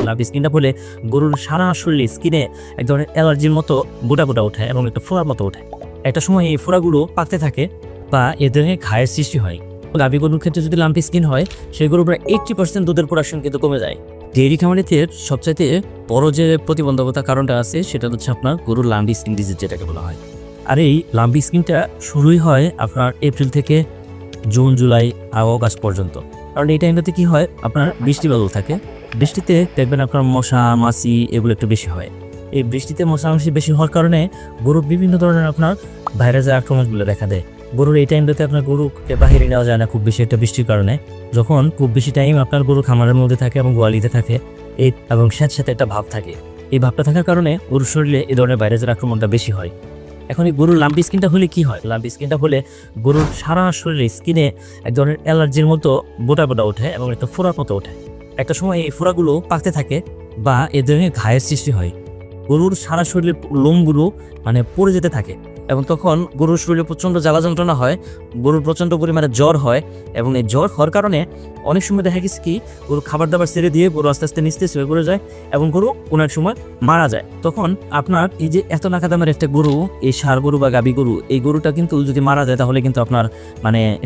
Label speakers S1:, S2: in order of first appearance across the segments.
S1: Lumpy স্কিনটা হলে গরুর সারা শরীরে স্কিনে এক ধরনের অ্যালার্জির মতো গোটা গোটা ওঠে এবং একটা ফোড়ার মতো ওঠে। একটা সময় এই ফোড়াগুলো পাকতে থাকে বা এদের ঘায়ের সৃষ্টি হয়। গাভী গরুর ক্ষেত্রে যদি লাম্পি স্কিন হয়, সেই গরুর প্রায় 80% দুধের প্রোডাকশন কিন্তু কমে যায়। ডেইরি খামারিতে সবচাইতে বড় যে প্রতিবন্ধকতার কারণটা আছে সেটা হচ্ছে আপনার গরুর লাম্পি স্কিন ডিজিজ, যেটাকে বলা হয়। আর এই লাম্পি স্কিনটা শুরুই হয় আপনার এপ্রিল থেকে জুন, জুলাই, আগস্ট পর্যন্ত। কারণ এই টাইমটাতে কি হয়, আপনার বৃষ্টি বাদল থাকে। বৃষ্টিতে দেখবেন আপনার মশা মাছি এগুলো একটু বেশি হয়। এই বৃষ্টিতে মশা মাছি বেশি হওয়ার কারণে গরুর বিভিন্ন ধরনের আপনার ভাইরাসের আক্রমণগুলো দেখা দেয়। গরুর এই টাইমটাতে আপনার গরুকে বাহিরে নেওয়া যায় না খুব বেশি একটা বৃষ্টির কারণে। যখন খুব বেশি টাইম আপনার গরু খামারের মধ্যে থাকে এবং গোয়ালিতে থাকে এবং সাথে একটা ভাব থাকে, এই ভাবটা থাকার কারণে গরুর শরীরে এই ধরনের ভাইরাসের আক্রমণটা বেশি হয়। এখন এই গরুর লাম্পি স্কিনটা হলে কি হয়, লাম্পি স্কিনটা হলে গরুর সারা শরীরে স্কিনে এক ধরনের অ্যালার্জির মতো গোটা গোটা ওঠে এবং একটা ফোড়ার মতো ওঠে। একটা সময় এই ফোড়াগুলো পাকতে থাকে বা এ ধরনের ঘায়ের সৃষ্টি হয়। গরুর সারা শরীরের লোমগুলো পড়ে যেতে থাকে এবং তখন গরুর শরীরে প্রচণ্ড জ্বালা যন্ত্রণা হয়, গরুর প্রচণ্ড পরিমাণে জ্বর হয় এবং এই জ্বর হওয়ার কারণে অনেক সময় দেখা গেছে কি গরু খাবার দাবার ছেড়ে দিয়ে গরু আস্তে আস্তে নিস্তেজ হয়ে পড়ে যায় এবং গরু কোনো এক সময় মারা যায়। তখন আপনার এই যে এত নাকা দামের একটা গরু, এই ষাঁড় গরু বা গাভী গরু, এই গরুটা কিন্তু যদি মারা যায় তাহলে কিন্তু আপনার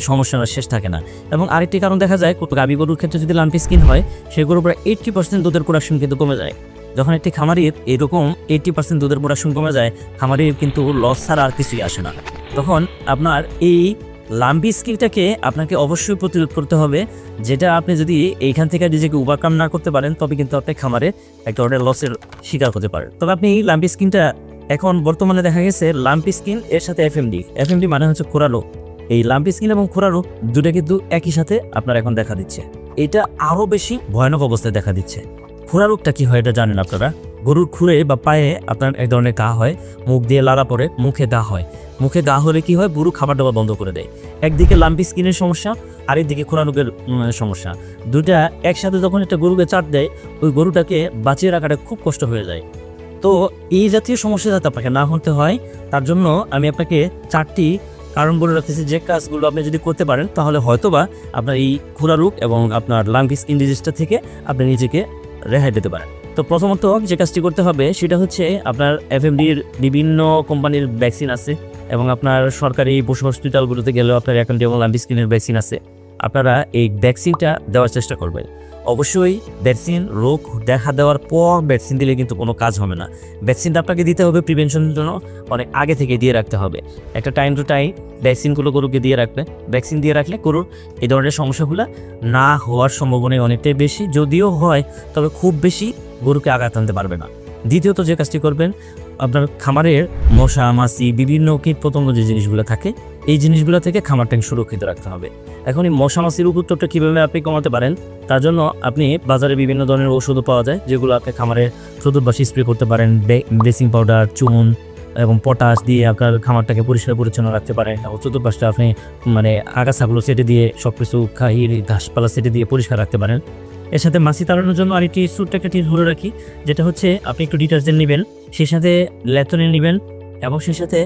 S1: সমস্যার শেষ থাকে না। এবং আরেকটি কারণ দেখা যায়, গাভী গরুর ক্ষেত্রে যদি লাম্পি স্কিন হয়, সেই গরুর প্রায় 80% দুধের প্রোডাকশন কিন্তু কমে যায়। যখন একটি খামারির এরকম 80% দুধের প্রোডাকশন কমে যায়, খামারির কিন্তু লস ছাড়া আর কিছুই আসে না। তখন আপনার এই লাম্পি স্কিনটাকে আপনাকে অবশ্যই প্রতিরোধ করতে হবে, যেটা আপনি যদি এইখান থেকে নিজেকে ওভারকাম না করতে পারেন তবে কিন্তু আপনি খামারে এক ধরনের লসের শিকার হতে পারেন। তবে আপনি এই লাম্পি স্কিনটা এখন বর্তমানে দেখা গেছে লাম্পি স্কিন এর সাথে এফএমডি মানে হচ্ছে খোরা রোগ। এই লাম্পি স্কিন এবং খোরা রোগ দুটো কিন্তু একই সাথে আপনার এখন দেখা দিচ্ছে। এটা আরো বেশি ভয়ানক অবস্থায় দেখা দিচ্ছে। খোরা রোগটা কি হয় এটা জানেন আপনারা? গরুর খুরে বা পায়ে আপনার এক ধরনের ঘা হয়, মুখ দিয়ে লাড়া পড়ে, মুখে ঘা হয়। মুখে ঘা হলে কি হয়, গরু খাবার দাবার বন্ধ করে দেয়। একদিকে লাম্পি স্কিনের সমস্যা, আরেকদিকে খোরা রোগের সমস্যা। দুটা একসাথে যখন একটা গরুকে চাট দেয়, ওই গরুটাকে বাঁচিয়ে রাখাটা খুব কষ্ট হয়ে যায়। তো এই জাতীয় সমস্যা যাতে আপনাকে না হতে হয়, তার জন্য আমি আপনাকে 4টি কারণ বলে রাখতেছি, যে কাজগুলো আপনি যদি করতে পারেন তাহলে হয়তোবা আপনার এই খোরা রোগ এবং আপনার লাম্পি স্কিন ডিজিজটা থেকে আপনি নিজেকে রেহাই পেতে পারেন। তো প্রথমত যে কাজটি করতে হবে সেটা হচ্ছে আপনার এফএমডির বিভিন্ন কোম্পানির ভ্যাকসিন আছে এবং আপনার সরকারি পশু হসপিটালগুলোতে গেলেও আপনার এখন যেমন লাম্পি স্কিনের ভ্যাকসিন আছে, আপনারা এই ভ্যাকসিনটা দেওয়ার চেষ্টা করবেন। অবশ্যই ভ্যাকসিন রোগ দেখা দেওয়ার পর ভ্যাকসিন দিলে কিন্তু কোনো কাজ হবে না। ভ্যাকসিনটা আপনাকে দিতে হবে প্রিভেনশনের জন্য, অনেক আগে থেকে দিয়ে রাখতে হবে। একটা টাইম টু টাইম ভ্যাকসিনগুলো গরুকে দিয়ে রাখবে। ভ্যাকসিন দিয়ে রাখলে গরুর এই ধরনের সমস্যাগুলো না হওয়ার সম্ভাবনা অনেকটাই বেশি। যদিও হয় তবে খুব বেশি গরুকে আঘাত আনতে পারবে না। দ্বিতীয়ত যে কাজটি করবেন, আপনার খামারের মশা মাছি বিভিন্ন কীট পতঙ্গ যে জিনিসগুলো থাকে, এই জিনিসগুলো থেকে খামারটাকে সুরক্ষিত রাখতে হবে। এখন এই মশা মাছির উপদ্রবটা কীভাবে আপনি কমাতে পারেন, তার জন্য আপনি বাজারে বিভিন্ন ধরনের ওষুধও পাওয়া যায়, যেগুলো আপনি খামারের চতুর্পাশে স্প্রে করতে পারেন। ব্লিচিং পাউডার, চুন এবং পটাশ দিয়ে আপনার খামারটাকে পরিষ্কার পরিচ্ছন্ন রাখতে পারেন। এবং চতুর্পাশটা আপনি আগাছাগুলো সেটে দিয়ে সব কিছু খাইয়ে ঘাসপালা সেটে দিয়ে পরিষ্কার রাখতে পারেন। এর সাথে মাছি তাড়ানোর জন্য আরেকটি ছোট্ট একটা টিপস ধরে রাখি, যেটা হচ্ছে আপনি একটু ডিটারজেন্ট নেবেন, সেই সাথে ল্যাথনিন নেবেন এবং সেই সাথে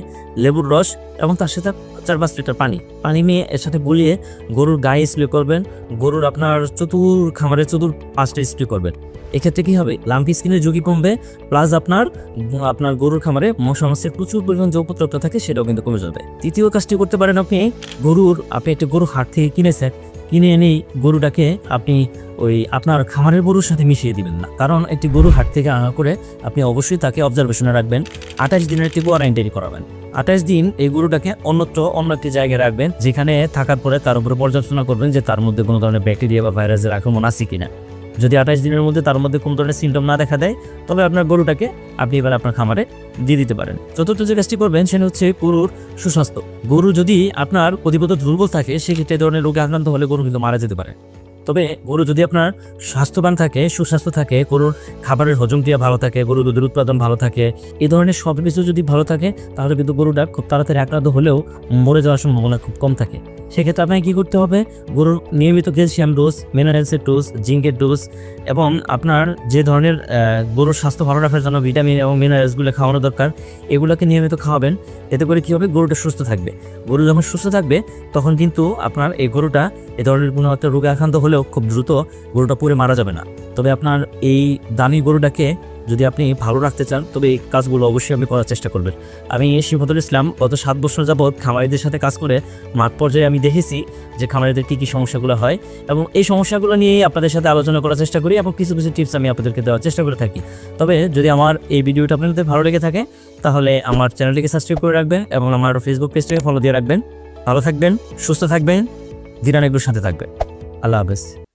S1: লেবুর রস এবং তার সাথে 4-5 লিটার পানি নিয়ে এর সাথে গুলিয়ে গরুর গায়ে স্প্রে করবেন। গরুর আপনার খামারের 4-5টা স্প্রে করবেন। এক্ষেত্রে কি হবে, লাম্পি স্কিনের ঝুঁকি কমবে, প্লাস আপনার গরুর খামারে মশা মাছির প্রচুর পরিমাণ যে উপদ্রবটা থাকে সেটাও কিন্তু কমে যাবে। তৃতীয় কাজটি করতে পারেন, আপনি একটা গরু হাট থেকে কিনে এনেই গরুটাকে আপনি আপনার খামারের গরুর সাথে মিশিয়ে দিবেন না। কারণ একটি গরু হাট থেকে আনা করে আপনি অবশ্যই তাকে অবজারভেশনে রাখবেন। 28 দিনের একটি কোয়ারেন্টাইন করাবেন। 28 দিন এই গরুটাকে অন্য একটি জায়গায় রাখবেন, যেখানে থাকার পরে তার উপরে পর্যালোচনা করবেন যে তার মধ্যে কোনো ধরনের ব্যাকটেরিয়া বা ভাইরাসের আক্রমণ আছে কিনা। যদি 28 দিনের মধ্যে তার মধ্যে কোনো ধরনের সিমটম না দেখা দেয়, তবে আপনার গরুটাকে আপনি এবার আপনার খামারে দিয়ে দিতে পারেন। চতুর্থ যে কাজটি করবেন সেটা হচ্ছে গরুর সুস্বাস্থ্য। গরু যদি আপনার প্রতিপদ দুর্বল থাকে, সেক্ষেত্রে এই ধরনের রোগে আক্রান্ত হলে গরু কিন্তু মারা যেতে পারে। তবে গরু যদি আপনার স্বাস্থ্যবান থাকে, সুস্বাস্থ্য থাকে, গরুর খাবারের হজম ক্রিয়া ভালো থাকে, গরুর দুধের উৎপাদন ভালো থাকে, এই ধরনের সব কিছু যদি ভালো থাকে, তাহলে কিন্তু গরুটা খুব তাড়াতাড়ি আক্রান্ত হলেও মরে যাওয়ার সম্ভাবনা খুব কম থাকে। সেক্ষেত্রে আপনাকে কী করতে হবে, গরুর নিয়মিত ক্যালসিয়াম ডোজ, মিনারেলসের ডোজ, জিঙ্কের ডোজ এবং আপনার যে ধরনের গরুর স্বাস্থ্য ভালো রাখার জন্য ভিটামিন এবং মিনারেলসগুলো খাওয়ানো দরকার, এগুলোকে নিয়মিত খাওয়াবেন। এতে করে কী হবে, গরুটা সুস্থ থাকবে। গরু যখন সুস্থ থাকবে তখন কিন্তু আপনার এই গরুটা এ ধরনের কোনো একটা রোগে আক্রান্ত হলেও খুব দ্রুত গরুটা পুড়ে মারা যাবে না। তবে আপনার এই দামি গরুটাকে যদি আপনি ভালো রাখতে চান তবে এই কাজগুলো অবশ্যই আপনি করার চেষ্টা করবেন। আমি শিফাতুল ইসলাম গত 7 বছর যাবৎ খামারিদের সাথে কাজ করে মাঠ পর্যায়ে আমি দেখেছি যে খামারিদের কী কী সমস্যাগুলো হয় এবং এই সমস্যাগুলো নিয়েই আপনাদের সাথে আলোচনা করার চেষ্টা করি এবং কিছু কিছু টিপস আমি আপনাদেরকে দেওয়ার চেষ্টা করে থাকি। তবে যদি আমার এই ভিডিওটা আপনাদের ভালো লেগে থাকে তাহলে আমার চ্যানেলটিকে সাবস্ক্রাইব করে রাখবেন এবং আমার ফেসবুক পেজটাকে ফলো দিয়ে রাখবেন। ভালো থাকবেন, সুস্থ থাকবেন, দিনান এগুলোর সাথে থাকবেন। আল্লাহ হাফেজ।